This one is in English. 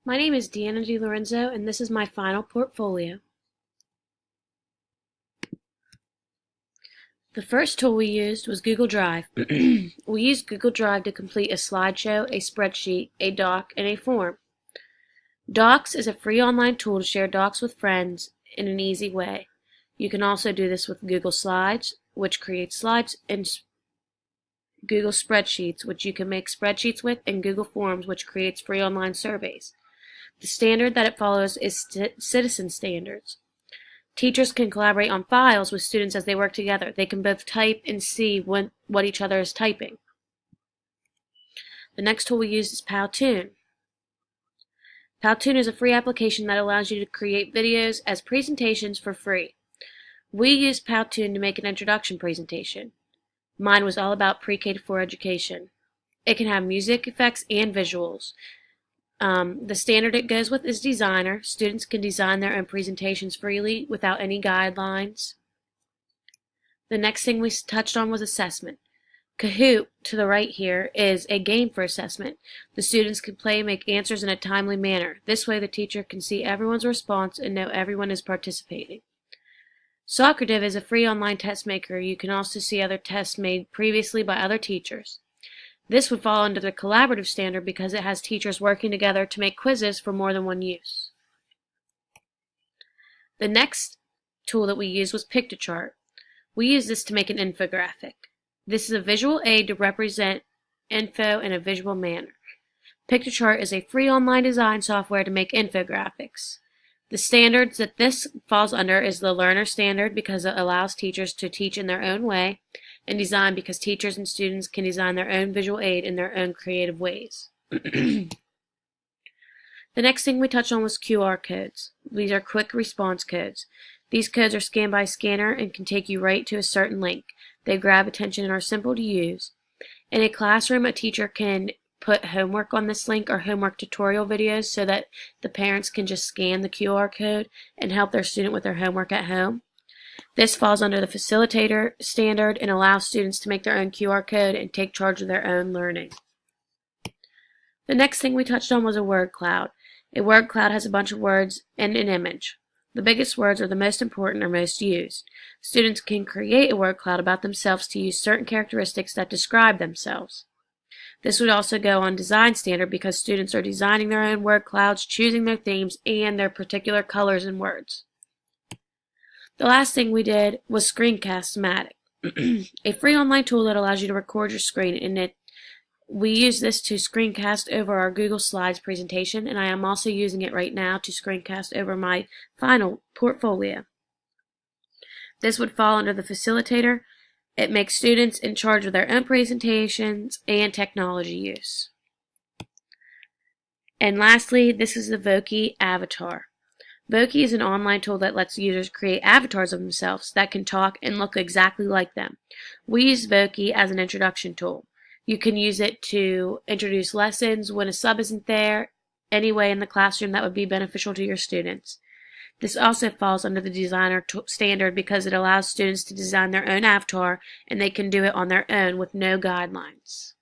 My name is Deanna DiLorenzo, and this is my final portfolio. The first tool we used was Google Drive. We used Google Drive to complete a slideshow, a spreadsheet, a doc, and a form. Docs is a free online tool to share docs with friends in an easy way. You can also do this with Google Slides, which creates slides, and Google Spreadsheets, which you can make spreadsheets with, and Google Forms, which creates free online surveys. The standard that it follows is Citizen Standards. Teachers can collaborate on files with students as they work together. They can both type and see what each other is typing. The next tool we use is Powtoon. Powtoon is a free application that allows you to create videos as presentations for free. We used Powtoon to make an introduction presentation. Mine was all about pre-K-4 education. It can have music effects and visuals. The standard it goes with is Designer. Students can design their own presentations freely without any guidelines. The next thing we touched on was assessment. Kahoot, to the right here, is a game for assessment. The students can play and make answers in a timely manner. This way the teacher can see everyone's response and know everyone is participating. Socrative is a free online test maker. You can also see other tests made previously by other teachers. This would fall under the collaborative standard because it has teachers working together to make quizzes for more than one use. The next tool that we used was Piktochart. We use this to make an infographic. This is a visual aid to represent info in a visual manner. Piktochart is a free online design software to make infographics. The standards that this falls under is the Learner Standard because it allows teachers to teach in their own way, and Design because teachers and students can design their own visual aid in their own creative ways. The next thing we touched on was QR codes. These are quick response codes. These codes are scanned by a scanner and can take you right to a certain link. They grab attention and are simple to use. In a classroom, a teacher can put homework on this link or homework tutorial videos so that the parents can just scan the QR code and help their student with their homework at home. This falls under the facilitator standard and allows students to make their own QR code and take charge of their own learning. The next thing we touched on was a word cloud. A word cloud has a bunch of words and an image. The biggest words are the most important or most used. Students can create a word cloud about themselves to use certain characteristics that describe themselves. This would also go on design standard because students are designing their own word clouds, choosing their themes, and their particular colors and words. The last thing we did was Screencast-O-Matic, a free online tool that allows you to record your screen, and we use this to screencast over our Google Slides presentation, and I am also using it right now to screencast over my final portfolio. This would fall under the facilitator. It makes students in charge of their own presentations and technology use. And lastly, this is the Voki Avatar. Voki is an online tool that lets users create avatars of themselves that can talk and look exactly like them. We use Voki as an introduction tool. You can use it to introduce lessons when a sub isn't there, any way in the classroom that would be beneficial to your students. This also falls under the Designer standard because it allows students to design their own avatar and they can do it on their own with no guidelines.